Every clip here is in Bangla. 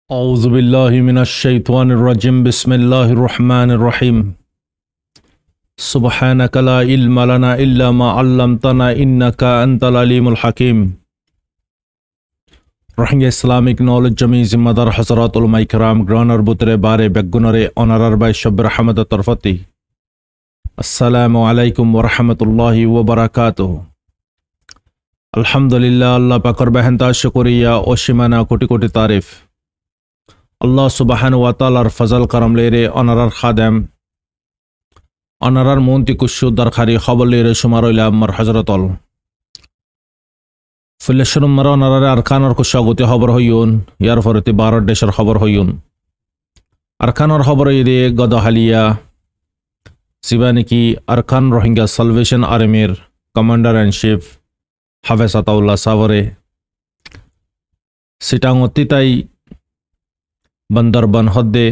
أعوذ بالله من الشيطان الرجيم بسم الله الرحمن الرحيم سبحانك لا علم لنا إلا ما علمتنا إنك أنت العليم الحكيم Rohingya Islamic Knowledge Jami Zimmadar Hazrat Ulama Ikram Granar Butre Bare Beggunare Honorar by Shabir Hamad Tarfati Assalamu alaikum wa rahmatullahi wa barakatuh Alhamdulillah Allah Pakar Bahanta Shukuriya Oshimana Koti Koti Tarif Allah subhanahu wa ta'ala fazal karam lere onarar khadam onarar munti kushu darkhari khabar lere shumaroila mar hazratol ফুলেশ্বরম মারা ওনারা আরকানর কুশাগতি খবর হইউন ইয়ার ফরতি 12 দেশের খবর হইউন আরকানর খবর ইদে গদহালিয়া সিবানিকি আরকান রোহিঙ্গা সালভেশন আর্মির কমান্ডার ইন চিফ হাফেজ আতাউল্লাহ সাবরে সিটাংতিতাই বান্দরবান হদ্দে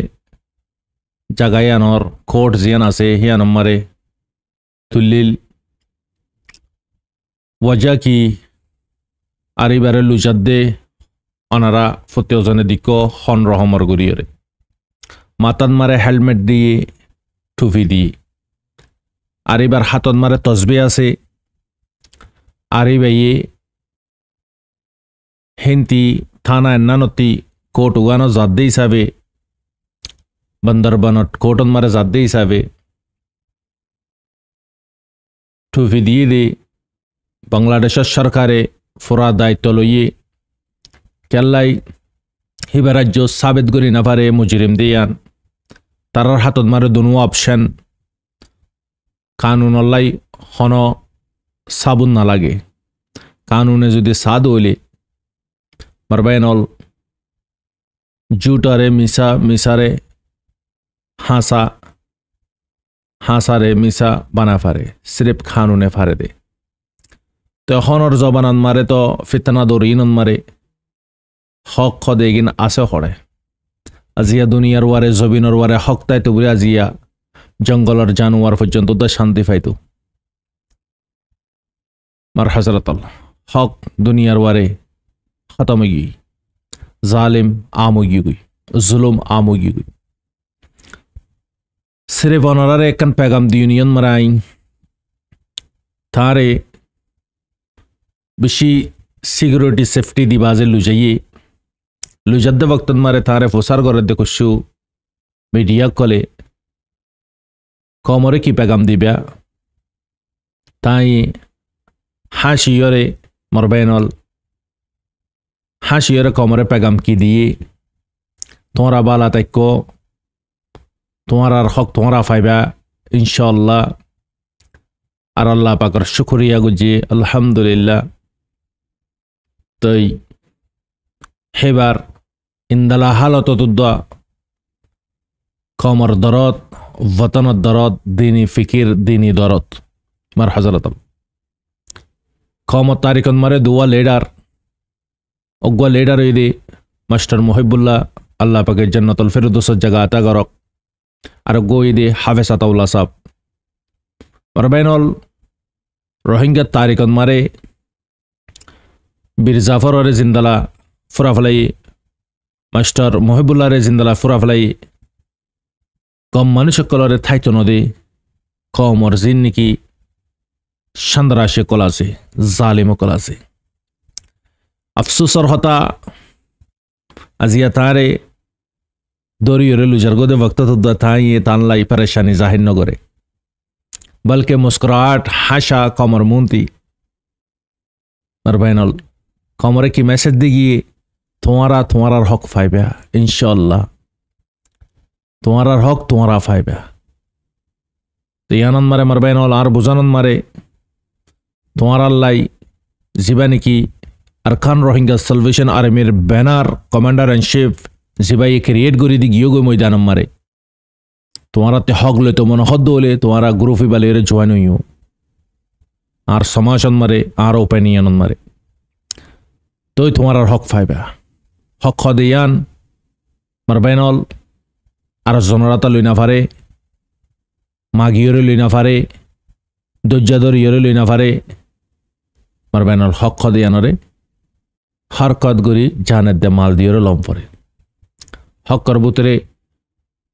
জাগায়ানর কোর্ট জিয়ান আছে হিয়া নম্বরে তুলিল ওয়াজা কি আরিবারে লুজাদ্দে অনারা ফতেওজনে দিক হন রহমর গরিয়রে মাতান মারে হেলমেট দিয়ে টুপি দিয়ে আরিবার হাতন মারে তসবি আছে আরিবাইয়ে হেন্তি থানা এন্নানতি কোর্ট উগানো জাদ্দে হিসাবে বান্দরবানত কোর্টন মারে জাদ্দে হিসাবে টুপি দিয়ে দে বাংলাদেশের সরকারে ফোরা দায়িত্ব লইয়ে কেল্লাই হিবা রাজ্য সাবেত করি না পারে মুজরিম দিয়ান তারার হাতত মারে দুনো অপশন কানুন অল্লাই হন সাবুন না লাগে কানুনে যদি সাদ হইলে মারবাইনল জুটারে মিসা মিসারে হাসা হাসারে মিসা বানা ফারে সিরেপ খানুনে ফারে দে তখনর জবানান মারে তো ফিতনা দরিনন মারে হক খদেগিন আছে হরে আজিয়া দুনিয়ার ওয়ারে জবিনর ওয়ারে হক তাই তো বুড়ে আজিয়া জঙ্গলের জানুয়ার পর্যন্ত তো শান্তি পাইতো মার হযরত হক দুনিয়ার ওয়ারে খতম গই জালিম আমগি গই জুলুম আমগি গই সিরে বনরারে একন পেগাম দিউনিয়ন মারাই তারে বেশি সিকিউরিটি সেফটি দি বাজে লুজাইয়ে লুজাদ্দে বক্তন মারে তারে ফোসার করে দেখুসু মিডিয়া কলে কমরে কি পেগাম দিবা তাই হাসিয়রে মরবেনল হাসিয়রে কমরে পেগাম কি দিয়ে তোমরা বালা তাইক তোমার আর হক তোমরা ফাইবা ইনশাআল্লাহ আর আল্লাহ পাকের শুকরিয়া গুজি আলহামদুলিল্লাহ তই হেবার ইন্দালা হালত তুদ্দা কমর দরদ ওয়াতন দরদ দিনী ফিকির দিনী দরদ মার হযরত কমর তারিকন মারে দুয়া লিডার অগুয়া লিডার ইদি মাস্টার মুহিবুল্লাহ আল্লাহ পাকের জান্নাতুল ফিরদৌসের জায়গা আতা করক আর গো ইদি হাফেজ আতাউল্লাহ সাহেব মারবাইনল রোহিঙ্গা তারিকন মারে বীর জাফর রে জিন্দালা ফুরাফলাই মাস্টার মহিবুল্লাহ রে জিন্দালা ফুরাফলাই কম মানুষ কলরে থাইতো নদী কমর জিন নাকি সন্দ্রাসে কলাছে জালিম কলাছে আফসোসর হতা আজিয়া তারে দরিয়রে লুজার গোদে বক্ত তাই তানলাই পরেশানি জাহির নগরে बल्कि मुस्कुराहट हाशा कमर मुंती मरबैनल कमरे की मैसेज दिगिए तुम्हारा हक फाइबा इंशाअल्लाह तुम्हारा हक तुम्हारा फाइबा तो यानन मारे मरबैनल आर बुजानन मारे तुम्हारा लाई जिबानी की अरकान रोहिंगा साल्वेशन आर्मीर बैनर कमांडर इन चीफ जिबाई क्रिएट करी दी गियो गो मैदानम मारे तुम्हारा ते हक ले तो मन हद होले तुम्हारा ग्रुपी बालेरे जॉइन हुई आर समाजन मारे आर ओपिनियन मारे तो तुम्हारा हक फाइबा हक खदियान मरबैनल आर जनराता लुना फारे मागियोरे लुना फारे दज्जादर योरे लुना फारे मरबैनल हक खदियान रे हरकत गरी जाने दे माल दियोरे लम फारे হকর ভিতরে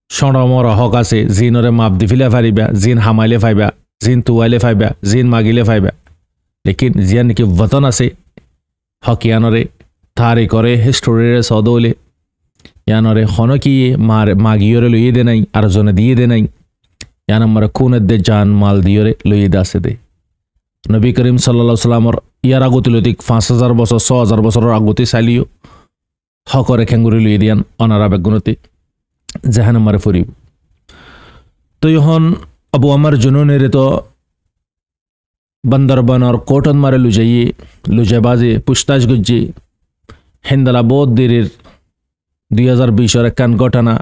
সড়মর হক আছে জিনরে মাপ দি ফিলে ফারিবা জিন হামাইলে ফাইবা জিন তুয়াইলে ফাইবা জিন মাগিলে ফাইবা লেকিন জিয়ান নাকি বতন আছে হক ইয়ানরে তারি করে হিস্টোরিরে সদৌলে ইয়ানরে খনকিয়ে মাগিয়রে লইয়ে দে নাই আর জনে দিয়ে দে নাই ইয়ান আমার খুনের দে জান মাল দিয়রে লইয়ে দে আছে দে নবী করিম সাল্লাল্লাহু আলাইহি সাল্লামর ইয়ার আগতি লতিক 5000 বছর 6000 বছরের আগতি চালিও হকরে খেঙ্গুরি লইয়ে দিয়ান অনারা বেগুনতি জাহান মারে ফুরিব তো ইহন আবু আমার জুনুনের তো বন্দরবানর কোটন মারে লুজাবাজে পুস্তাজ গুজ্জি হিন্দালা বহুত দেরের 2020 একান ঘটনা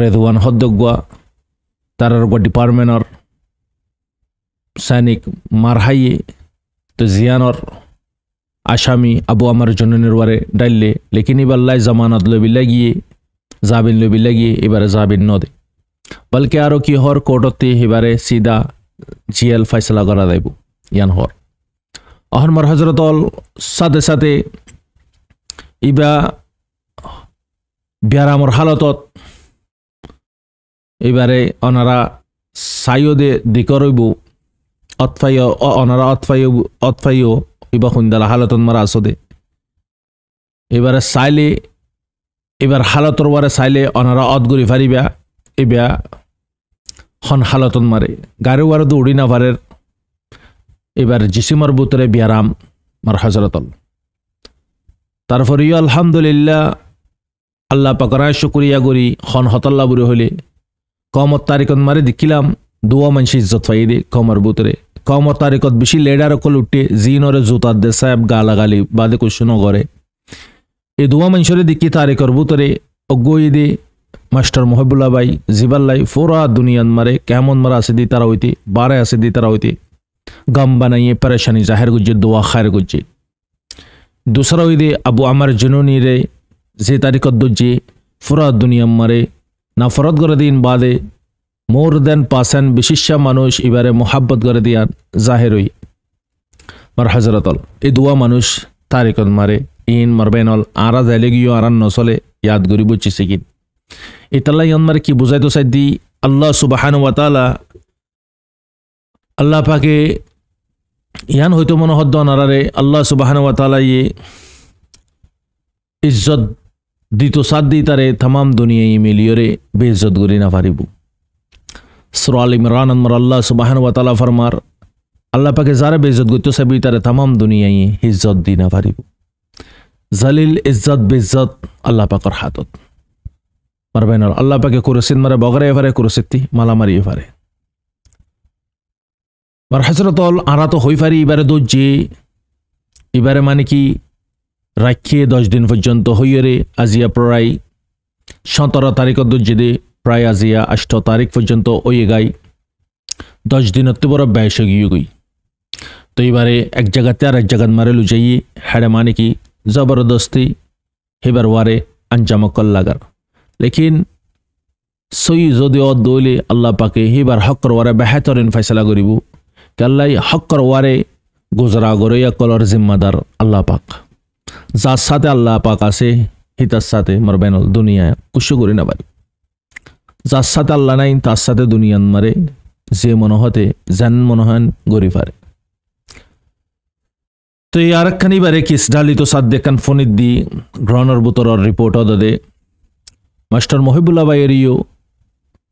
রেদওয়ান হদ্দগুয়া তার ডিপার্টমেন্টর সৈনিক মারহাইয়ে তো জিয়ানর আসামি আবু আমার জুনুনের ওয়ারে ডাইলে লেকিন ইবাল্লাই জামানত লবি লাগিয়ে জাবিন লবি লাগিয়ে এবারে জাবিন নদে বলকে আরো কি হর কোর্টতে এবারে সিধা জিএল ফয়সলা করা যাইব ইয়ান হর অহরমর হজরতল সাথে সাথে ইবা বিয়ারামর হালতত এবারে অনারা সাইয়দে দিকরইব অতফাইয় অনারা অতফাইয় ইবা খুন্দালা হালতত মারা আসদে এবারে সাইলে এবার হালতর ওয়ারে চাইলে অনারা অদগুড়ি ফারিবা এবা খন হালতন মারে গাড়ি ওয়ারে দৌড়ি না পারের এবার জিসিমর বুতরে বিয়ারাম মার হজরতল তারপর ইয় আলহামদুলিল্লাহ আল্লাহ পাকরায় শুক্রিয়া করি খন হতল্লা বুড়ি হলে কমর তারিখত মারে দেখিলাম দুয়া মানুষ ইজ্জত পাই দে কমর বুতরে কমর তারিখত বেশি লেডার অকল উঠে জিনরে জুতার দে সাহেব গালাগালি বাদে কুশনো করে এই দুয়া মানুষরে দেখি তারিখর বুতরে অগই দে মাস্টার মহিবুল্লাহ ভাই জিবাল্লাই ফোরা দুনিয়ান মারে কেমন মারা আছে দি তারা হইতে বারে আছে দি তারা হইতে গম বানাইয়ে পরেশানি জাহের গুজ্জে দোয়া খায়ের গুজ্জে दूसरा हुई दे अबू अमर जुनूनी रे जे तारीखत दुज्जे फुरा दुनिया मारे नफरत कर दिन बादे मोर देन पासन विशिष्य मानुष इबारे मोहब्बत कर दिया जाहिर हुई मर हजरतल ए दुआ मानुष तारीखत मारे इन मरबेनल आरा जालेगियो आरान नसले याद गरी बुझी सिगिन इतला यन मारे की बुझाई तो साइदी अल्लाह सुबहान व ताला अल्लाह पाके ইয়ান হয়তো মনে হদ্দ নারারে আল্লাহ সুবহানাহু ওয়া তাআলা ইজ্জত দিত সাদ দি তারে तमाम দুনিয়া মিলিয়রে বেইজ্জত করি না পারিব সূরা আল ইমরান নম্বর আল্লাহ সুবহানাহু ওয়া তাআলা ফরমার আল্লাহ পাকে যারা বেইজ্জত করতে সবই তারে तमाम দুনিয়া ইজ্জত দি না পারিব জালিল ইজ্জত বেইজ্জত আল্লাহ পাকের হাতত মারবেন আল্লাহ পাকে কুরসিত মারে বগরে এভারে কুরসিতি মালা মারি এভারে বার হজরতল আরা তো হই পারি এবারে দোজ্জে এবারে মানে কি রাখিয়ে 10 দিন পর্যন্ত হইরে আজিয়া প্রায় 17 তারিখ দোজ্জে দে প্রায় আজিয়া 8 তারিখ পর্যন্ত ওই গাই 10 দিন অত বড় ব্যয়স গিয়ে গই তো এবারে এক জায়গাতে আর এক জায়গা মারে লুজাইয়ে হেড়ে মানে কি জবরদস্তি হেবার ওয়ারে আঞ্জাম কল লাগার লেকিন সই যদি অ দইলে আল্লাহ পাকে হেবার হকর ওয়ারে বেহতরিন ফয়সালা করিব কাল্লাই হকর ওয়ারে গুজরা গরিয়া কলর জিম্মাদার আল্লাহ পাক যার সাথে আল্লাহ পাক আছে হিতার সাথে মরবেনল দুনিয়া কুশু করি না পারি যার সাথে আল্লাহ নাই তার সাথে দুনিয়ান মারে যে মনোহতে জান মনোহন গরি পারে তো এই আরেকখানি বারে কিস ডালি তো সাদ দেখান ফোনিত দি গ্রহণের বুতরর রিপোর্ট দে মাস্টার মহিবুল্লাহ ভাইয়েরিও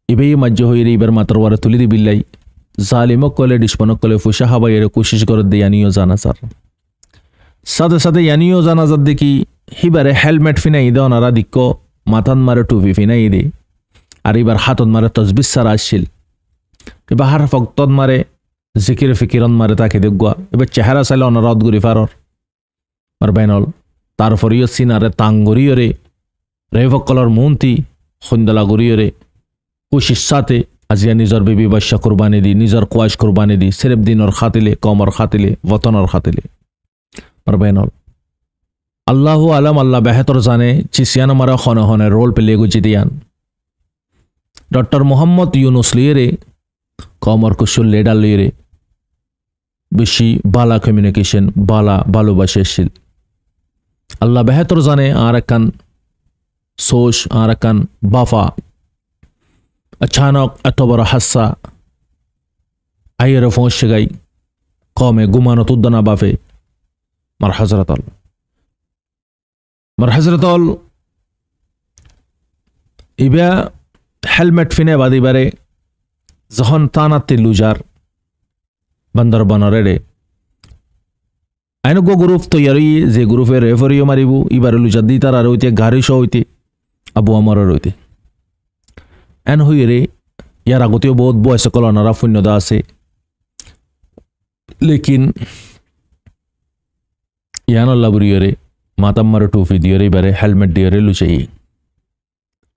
ইবেই মাজ্য হইরে এবার মাত্র ওয়ারে তুলি দি বিল্লাই জালিমক কলে ডিসপনক কলে ফুসা হাবাইয়ের কোশিশ করে দে ইয়ানিও জানাজার সাথে সাথে ইয়ানিও জানাজার দেখি হিবারে হেলমেট ফিনাই দে ওনারা দিক্ক মাথান মারে টুপি ফিনাই দে আর এবার হাতত মারে তসবিস সারা আসছিল এবার হার ফক্তত মারে জিকির ফিকিরন মারে তাকে দেখুয়া এবার চেহারা চাইলে ওনারা অদগুরি ফারর আর বাইনল তারপরেও সিনারে তাঙ্গরিয়রে রেভকলর মন্তি সন্ধ্যলা গরিয়রে কোশিশ সাথে আজিয়া নিজর বেবি বাচ্চা কুরবানি দি নিজর কোয়াশ কুরবানি দি সেরেব দিনর খাতিলে কমর খাতিলে বতনর খাতিলে আর বেনল আল্লাহ আলম আল্লাহ বেহতর জানে চিসিয়ান মারা খনে খনে রোল পেলে গুজি দিয়ান ডক্টর মোহাম্মদ ইউনুস লিয়েরে কমর কুশুল লেডার লিয়েরে বেশি বালা কমিউনিকেশন বালা ভালোবাসেছিল আল্লাহ বেহতর জানে আর একখান সোশ আর একান বাফা अचानक एत बड़ हादसा आइरे पहुंचे गई कौमे गुमानो तुदना बाफे मार हजरतल इबा हेलमेट फिने बादी बारे जहन तानाते लुजार बंदर बनरे आइनो गो ग्रुप तो यारी जे ग्रुपे रेफरियो मारिबु इबारे लुजार दी तार आरो इते गाड़ी शो होइते अबू अमर रोइते एन हुईरे यार আগতেও বহুত বয়স কলনারা শূন্যতা আছে लेकिन यान अल्लाह बुरियरे मातम मारे टोपी दियरे बारे हेलमेट दियरे लुचाई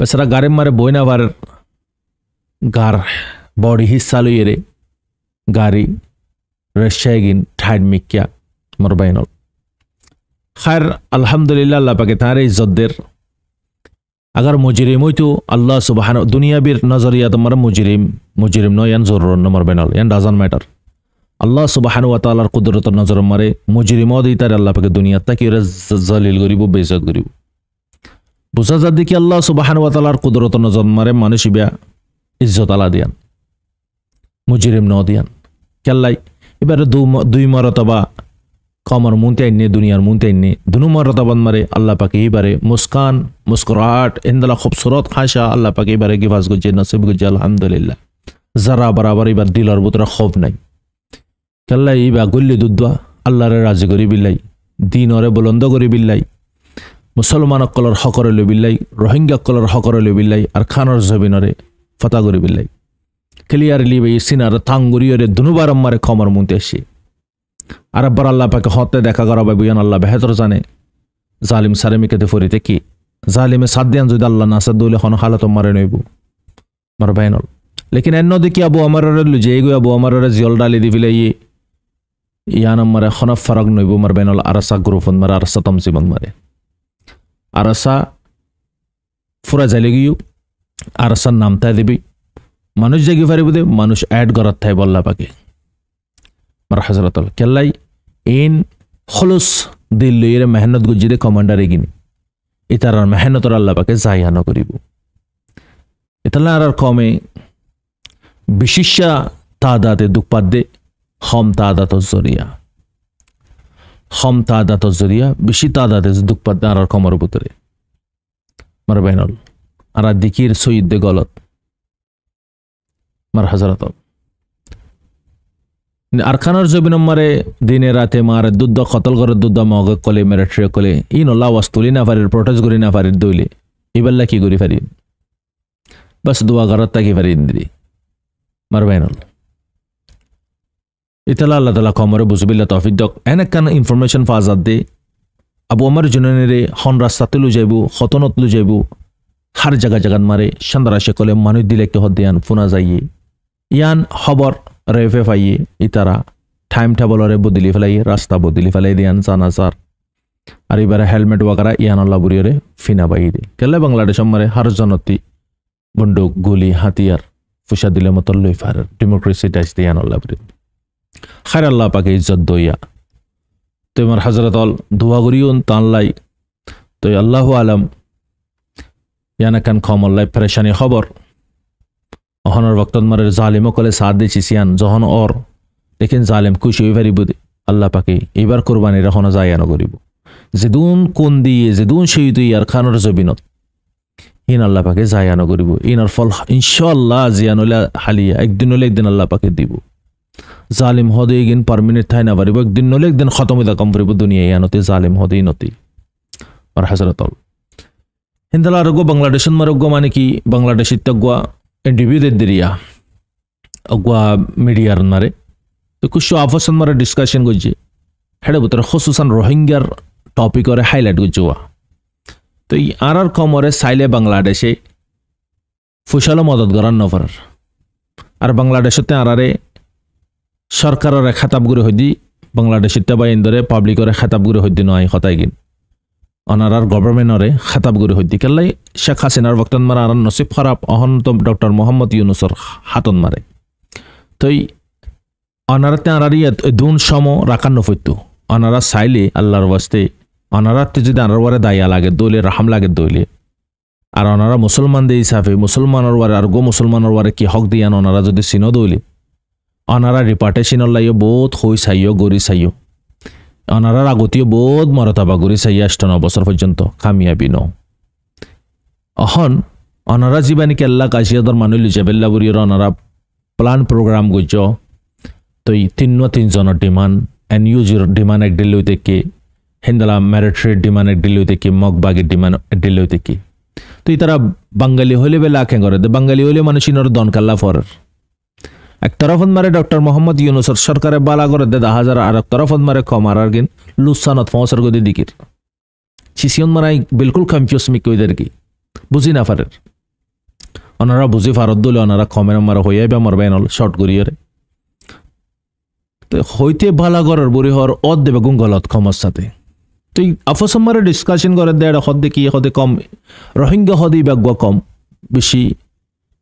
बेचारा गारे मारे बोयना बार गार बॉडी हिस्सा लुयरे गाड़ी रशियागिन ठाड मिक्या मरबाइनल खैर अल्हम्दुलिल्लाह अल्लाह पाके तारे इज्जत देर अगर मुजरिम हो तो अल्लाह सुबहान दुनिया भी नजरिया तुम्हारा मुजरिम नो यान जरूर नंबर बेनल यान डजन मैटर अल्लाह सुबहान व तआलार कुदरत नजर मारे मुजरिम दी तार अल्लाह पाके दुनिया तक जलील करिब बेइज्जत करिब बुझा जादि कि अल्लाह सुबहान व तआलार कुदरत नजर मारे मानुष बिया इज्जत आला दियान मुजरिम न दियान केल्लाई एबारे दुई मरतबा कमर मुनते इन्ने दुनियार मुनते इन्ने दुनु मरतबन मारे अल्लाह पाके बारे मुस्कान मुस्कुराहट इंदला खूबसूरत खाशा अल्लाह पाके बारे गिफाज गुजे नसीब गुजे अल्हम्दुलिल्लाह जरा बराबर इबार दिलर बुतरा खौफ नहीं कल्ला इबा गुल्ली दुद्वा अल्लाह रे राजी करी बिल्लाई दीन और बुलंद करी बिल्लाई मुसलमान कलर हकरे ले बिल्लाई रोहिंग्या कलर हकरे ले बिल्लाई और खानर जबिनरे फता करी बिल्लाई क्लियरली बे सिनार तांगुरी और दुनुबार मारे कमर मुनते शे अरब बर अल्लाह पाके होते देखा करा बुयान अल्लाह बेहतर जाने जालिम सारेमी केते फरिते की जालिमे साद्यान जुद अल्लाह नासा दोले खन हालत मारे नइबु मार बाइनल लेकिन एन्नो देखि अबू अमर रे लुजे गयो अबू अमर रे जियल डाली दिफिले यान मारे खन फरक नइबु मार बाइनल अरसा ग्रुपन मार अरसा तमसिबन मारे अरसा फुरा जाले गयो अरसा नामता दिबि मानुष जगि फारिबु दे मानुष ऐड करत थाय बल्ला पाके मार हजरतल केल्लाई इन खलुस दिल लइरे मेहनत गुजिरे कमांडर एगिनी इतारार मेहनतर अल्लाह पाके जाया न करिब इतलार कमे विशिष्या तादाते दुखपादे हम तादात जरिया बेशी तादाते दुखपादे आर कमर बुतरे मार बैनल आर दिकिर सईद दे गलत मार हजरतल अरखानर जबिन मारे दिने राते मारे दुद्दा कतल करे दुद्दा मगे कले मेरे ट्रे कले इन अल्लाह वस्तुली ना फारिर प्रोटेस्ट करी ना फारिर दोइले इबल्ला की करी फारिर बस दुआ करत ताकि फारिर दिदी मारबाइनल इतला अल्लाह ताला कमरे बुझबिल्ला तौफिक दक एने कान इनफरमेशन फाजाद दे अबू अमर जुननेरे हन रास्ताते लु जाइबु खतनत लु जाइबु हर जगह जगह मारे चंद्रा शकले मानु दिले के हदियान फुना जाइए यान खबर रेफे फाइए इतारा टाइम टेबल और बदली फैलाइए रास्ता बदली फैलाई दियान जानाजार और इबारे हेलमेट वगैरह यान अल्लाह बुरियरे फिना बाई दे केले बांग्लादेश मारे हर जनती बंदूक गोली हथियार फुशा दिले मत लई फार डेमोक्रेसी टाइस दियान अल्लाह बुरि खैर अल्लाह पाके इज्जत दोया तो मार हजरतल दुआ करियोन तानलाई तो अल्लाह आलम याना कान खमल्लाई परेशानी खबर अहनर वक्त मारे जालिमो कले साथ दे चिसियान जहन और लेकिन जालिम खुशी हुई फारिब दे अल्लाह पाके एबार कुरबानी रखना जाया न करिब जेदुन कोन दिए जेदुन शहीद यार खानर जबिनत इन अल्लाह पाके जाया न करिब इनर फल इंशाअल्लाह जियानुला हालिया एक दिन अल्लाह पाके दिब जालिम हदे गिन परमानेंट थाय ना पारिब एक दिन खत्म होदा कम करिब दुनिया यानते जालिम हदे नति और हजरतल हिंदला रगो बांग्लादेशन मरगो माने कि बांग्लादेश तगवा इंटरव्यू दे दिरिया अगवा मीडिया मारे तो कुछ आपसन मारे डिस्कशन गुजे हेडे बुतर खुसूसन रोहिंग्यार टॉपिक और हाईलाइट गुजुआ तो आर कमरे साइले बांग्लादेशे फुशालो मदद करान नफर और बांग्लादेशते आरारे सरकार खिताब गुरे हदी बांग्लादेश इंदरे पब्लिक खिताब गुरे हदी नय खताइगिन अनारार गवर्नमेंटरे खिताब गुरे हदी केल्लाई शेख हासिनार वक्तन मार आर नसीब खराब अहन तो डॉक्टर मोहम्मद यूनुसर हातन मारे तो अनाराते आरारी दुन समो राखान नफैतु अनारा साइले अल्लाहर वास्ते अनाराते जदि आनार बारे दाया लागे दोले राहाम लागे दोले আর ওনারা মুসলমান দিয়ে হিসাবে মুসলমানের ওয়ারে আর গো মুসলমানের ওয়ারে কি হক দিয়ান ওনারা যদি চিনো দইলে ওনারা রিপার্টেশনের লাইও বহুত হই চাইও গড়ি চাইও ওনারার আগতীয় বহুত মরতাবা গড়ি চাইয়া ৯ বছর পর্যন্ত কামিয়াবি ন অহন ওনারা জীবানিকে আল্লাহ কাশিয়াদর মানুষ লিজাবেল্লা বুড়ির ওনারা প্লান প্রোগ্রাম গুজ তো ৩ জনের ডিমান্ড এনইউজির ডিমান্ড এক দিল্লি থেকে হিন্দালা ম্যারিট্রির ডিমান্ড এক দিল্লি থেকে মগবাগের ডিমান্ড এক দিল্লি থেকে তো তারা বাঙালি হলে বেলা আখেঁ করে বাঙালি হলে মানুষ ইনর দন কাল্লা ফরের এক তরফত মারে ডক্টর মোহাম্মদ ইউনুসর সরকারে বালা করে দে ১০,০০০ আর এক তরফত মারে কমার গিন লুসানত ফসর গদি দিকির সিসিয়ন মারাই বিলকুল কনফিউজ মি কইদের কি বুঝি না পারের ওনারা বুঝি ফারত দলে ওনারা কমের মারা হইয়া বা মরবেন শর্ট করিয়ারে তো হইতে বালা করার বুড়ি হওয়ার অদ দেবে গুণ গলত ক্ষমার সাথে তো আফসমারে ডিসকাশন করে দেয় হদ দেখি হদে কম রোহিঙ্গা হদি ব্যাগুয়া কম বেশি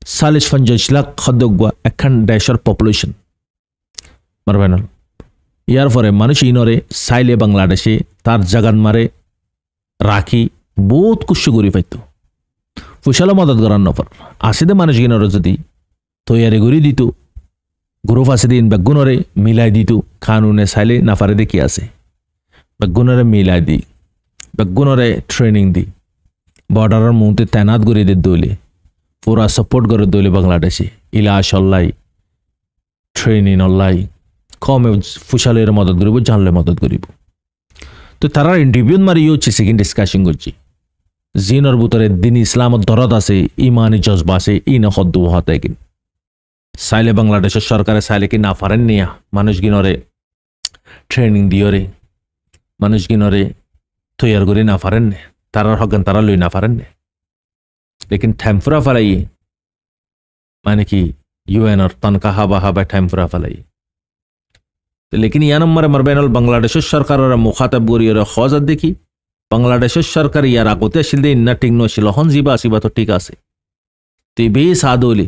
৪০-৫০ লাখ হদ্দগুয়া একখান দেশের পপুলেশন মারবেন ইয়ার পরে মানুষ ইনরে চাইলে বাংলাদেশে তার জাগান মারে রাখি বহুত কুস্য করি পাইত ফুসালো মদত করার নফর আসিদে মানুষ ইনরে যদি তৈয়ারি করি দিত গ্রুপ আছে দিন বেগুনরে মিলাই দিত কানুনে চাইলে নাফারে দেখি আছে বেগুনরে মিলাই দি বেগুনরে ট্রেনিং দি বর্ডারের মুহূর্তে তাইনাত করে দিয়ে দইলে পুরা সাপোর্ট করে দইলে বাংলাদেশে ইলাশ অল্লাই ট্রেনিং অল্লাই কমে ফুসালের মদত করিব জানলে মদত করিব তো তারা ইন্টারভিউ মারি হচ্ছে সেকেন্ড ডিসকাশন করছি জিনর ভিতরে দিন ইসলামত দরদ আছে ইমানি জজবা আছে ই না হদ্দু হতে কিন চাইলে বাংলাদেশের সরকারে চাইলে কি না পারেন নিয়া মানুষ গিনরে ট্রেনিং দিয়রে মানুষ গিনরে তৈয়ার করে না পারেন নে তারার হকেন তারা লই না পারেন নে লেকিন ঠ্যাম্পুরা ফেলাই মানে কি ইউএনর তনকা হাবা হাবা ঠ্যাম্পুরা ফেলাই লেকিন ইয়া নম্বরে মারবেন বাংলাদেশের সরকারের মুখাতাব গরিয়রে হজার দেখি বাংলাদেশের সরকার ইয়ার আগতে আসিল দে ইন্না ঠিক নছিল হন জিবা আসিবা তো ঠিক আছে তুই বে সাদলি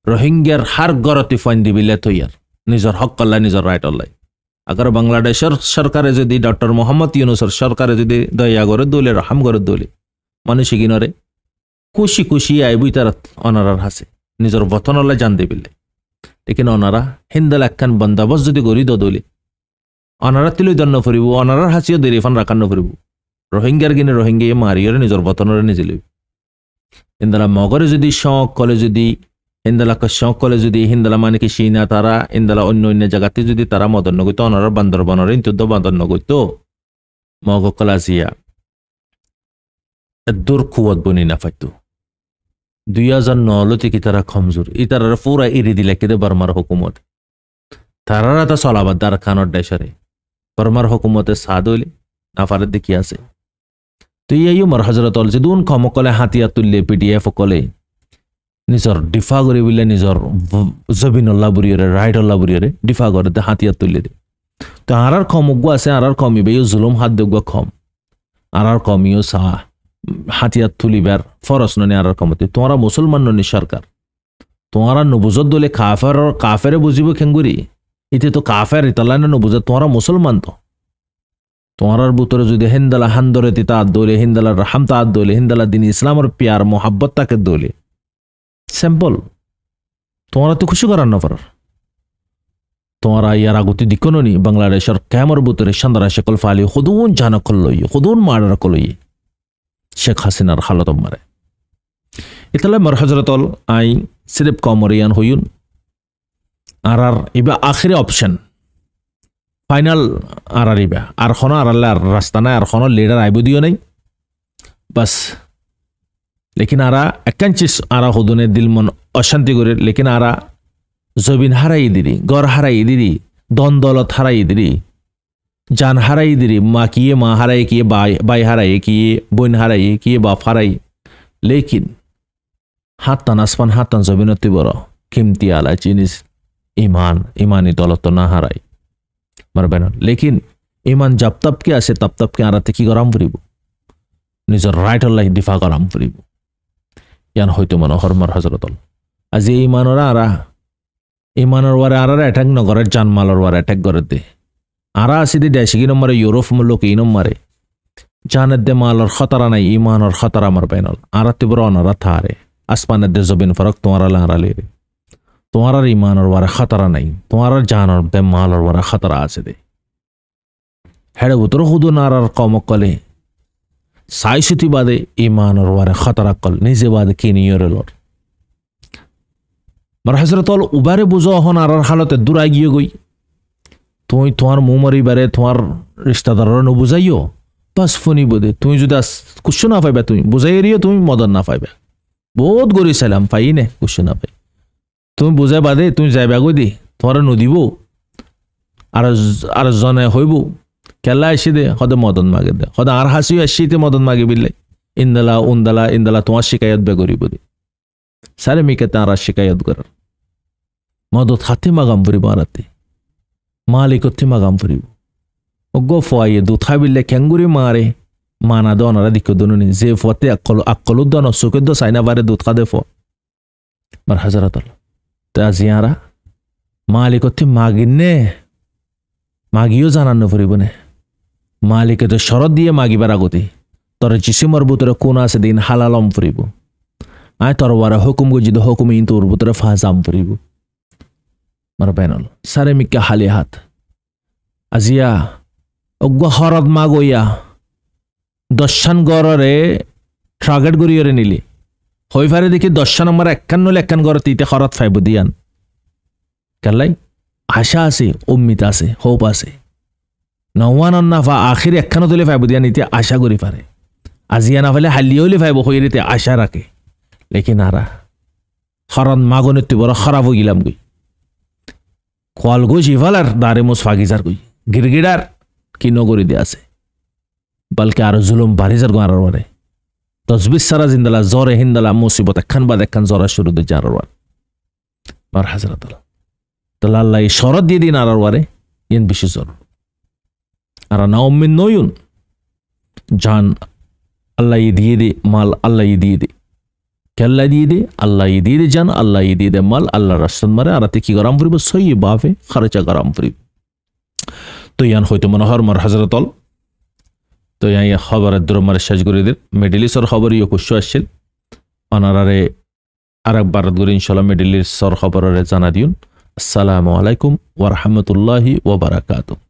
রোহিঙ্গার হার গরতি ফাইন দিবিলে তৈয়ার নিজের হক কল্লাই নিজের রাইট অল্লাই আগার বাংলাদেশের সরকারে যদি ডক্টর মোহাম্মদ ইউনুসের সরকারে যদি দয়া করে দলে রহাম করে দলে মানুষ কিনরে খুশি খুশি আইবই তার অনারার হাসে নিজের বতন অল্লাই জান দিবিলে লেকিন অনারা হিন্দাল একখান বন্দাবস যদি গড়ি দলে অনারা তিলই দন্ন ফুরিব অনারার হাসিও দেরি ফান রাখান্ন ফুরিব রোহিঙ্গার কিনে রোহিঙ্গা মারিয়রে নিজের বতনরে নিজে লইব হিন্দালা মগরে যদি শখ কলে যদি হিন্দালাকে শখ কলে যদি হিন্দালা মানে কি সিনা তারা হিন্দালা অন্য অন্য জায়গাতে যদি তারা মদন নগৈত অনারা বান্দরবনের ইন্তুদ্ধ মদন নগৈত মগ কলাজিয়া দূর কুয়াত বনি না পাইতো ২০০৯ থেকে তারা কমজোর ই তারা পুরা ইরি দিলে কেদে বর্মার হুকুমত তারারা তা চলাবাদ দার খানর দেশরে বর্মার হুকুমতে সাদ হইলে নাফারের দেখি আছে তুই এই মর হজরত যে দুন কমকলে হাতিয়া তুললে পিডিএফ কলে নিজর ডিফা করে বলে নিজর জবিনল্লা বুড়িয়রে রাইটল্লা বুড়িয়রে ডিফা করে দে হাতিয়া তুললে দে তো আর কমগুয়া আছে আর কমিবে জুলুম হাত দেগুয়া কম আর কমিও সা হাতিয়ার তুলিবার ফরস ননি আর কমতে তোমরা মুসলমান ননি সরকার তোমরা নবুজত দলে কাফেরে বুঝিব খেঙ্গুরি ইতে তো কাফের ইতালা নবুজত তোমরা মুসলমান তো তোমার ভিতরে যদি হিন্দালা হান্দরে তিতা দোলে হিন্দালার রাহামতা দোলে হিন্দালা দিন ইসলামের প্যার মোহাব্বত তাকে দোলে সিম্পল তোমরা তো খুশি করার না পারার তোমরা ইয়ার আগতি দিকনি বাংলাদেশের ক্যামর ভিতরে সন্দারা শেকল ফালি হুদুন জানকল লই হুদুন মার্ডার কলই শেখ হাসিনার হালত মারে ইতালে মর হজরতল আই সিরিফ কমরিয়ান হইউন আর ইবা আখিরি অপশন ফাইনাল আর আরিবা আর খনো আরাল্লা রাস্তা নাই আর খনো লিডার আইব দিও নাই বাস লেকিন আরা একাঞ্চিস আরা হুদুনে দিল মন অশান্তি করে লেকিন আরা জবিন হারাই দিরি গড় হারাই দিরি দন দলত হারাই দিরি জান হারাই দিরি মা কিয়ে মা হারাই কিয়ে বাই হারাই কিয়ে বোন হারাই কিয়ে বাপ হারাই লেকিন হাত টান আসমান হাত টান জবিনতি বড় কিমতি আলা জিনিস ইমানি দলত না হারাই মারবে না লেকিন ইমান জাপ তাপকে আসে তাপ তাপকে আরাতে কি গরম ফুরিব নিজের রাইট অল্লাহ দিফা গরম ফুরিব ইয়ান হয়তো মনে হরমার হজরতল আজি ইমানরা আরা ইমানের ওয়ারে আরা অ্যাটাক নগরের জানমালর ওয়ারে অ্যাটাক করে দে আরা আসি দি দেশি কি নম্বরে ইউরোপ লোক এই নম্বরে জানের দে মালর খতরা নাই ইমানর খতরা মার বাইনল আরাতে বড় অনারা থারে আসমানের দে জবিন ফরক তোমারা লাঁড়ালে রে তোমার ইমানর ওয়ারে খতরা নাই তোমার জানর দে মালর ওয়ারে খতরা আছে দে হেড়ে উত্তর হুদু নারার কমকলে সাইসুতি বাদে ইমানর ওয়ারে খতরা কল নিজে বাদে কিনিয়রেলর মার হজরতল উবারে বুঝো হন আর হালতে দূরাই গিয়ে গই তুই তোমার মুমরি বারে তোমার রিস্তাদার বুঝাইও বাস ফোনি বোধে তুমি যদি কুশো না পাইবা তুমি বুঝাই এরিও তুমি মদন না পাইবা বহুত গরি চাইলাম পাই নে কুশো না পাই তুমি বুঝাই বাদে তুমি যাইবা গই দি তোমার নদীব আর জনে হইব কেলা আসি দে সদে মদন মাগে দে সদে আর হাসিও আসিতে মদন মাগে বিলাই ইন্দালা তোমার শিকায়ত বে করিব দে সারে মিকে তাঁর শিকায়ত করার মদত হাতে মাগাম ফুরিব আরাতে মালিকতে মাগাম ফুরিব গো ফয়ে দুধ খাবিলে খেঙ্গুরি মারে মানা দনারা দিক দনুনি যে ফতে আকল দন চোখে দ চাইনা বারে দুধ খাদে ফ মার হাজারাত তে আজিয়ারা মালিকতে মাগিনে মাগিও জানানো ফুরিব নে মালিকে তো শরৎ দিয়ে মাগিবার আগতে তোর জিসিমর ভিতরে কোন আছে দিন হালালম ফুরিব আয় তোর ওয়ারা হুকুম গজিদ হুকুম ইন তোর ভিতরে ফাজাম ফুরিব মার বেনল সারে মিকা হালি হাত আজিয়া অজ্ঞ হরদ মা গইয়া দশান গড়রে ট্রাগেট গড়িয়রে নিলি হই ফারে দেখি 10 নম্বর 51 গড় তিতে হরদ ফাইব দিয়ান কালাই আশা আছে উম্মিত আছে হোপ আছে নওয়ান না ফা আখির 51 তুলে ফাইব দিয়ান ইতে আশা করি পারে আজিয়া না ফেলে হালিওলি ফাইব হইরিতে আশা রাখে লেকিন আরা হরদ মাগনে তুই বড় খারাপ গিলাম গই কল গই জিভালার দারে মুস ফাগিজার গই গিরগিড়ার কি নগরী দিয়ে আছে বলকে আরো জুলুম বাড়িজার গো আরো বারে 10-20 সারা জিন্দালা জ্বরে হিন্দালা মুসিবত একখান বাদ একখান জ্বরা শুরু দিয়ে যার আর হাজরাত তো আল্লাহ শরৎ দিয়ে দিন আর বারে ইন বেশি জ্বর আর না উম্মিন নয়ুন জান আল্লাহ দিয়ে দে মাল আল্লাহ দিয়ে দে কেল্লা দিয়ে দে আল্লাহ দিয়ে দে জান আল্লাহ দিয়ে দে মাল আল্লাহ রাস্তান মারে আরাতে কি গরম ফুরিব সই বাফে খরচা গরম ফুরিব তো ইয়ান হয়তো মনোহর মার হাজরতল তো ইয়া খবরের দ্রমারে শেষ করে দিন মিডল ইস্টর খবর ইয়ে কুশ আসছিল অনারারে আরেকবার করে ইনশাল্লাহ মিডল ইস্টর খবরের জানা দিন আসসালামু আলাইকুম ওয়া রাহমাতুল্লাহি ওয়া বারাকাতুহু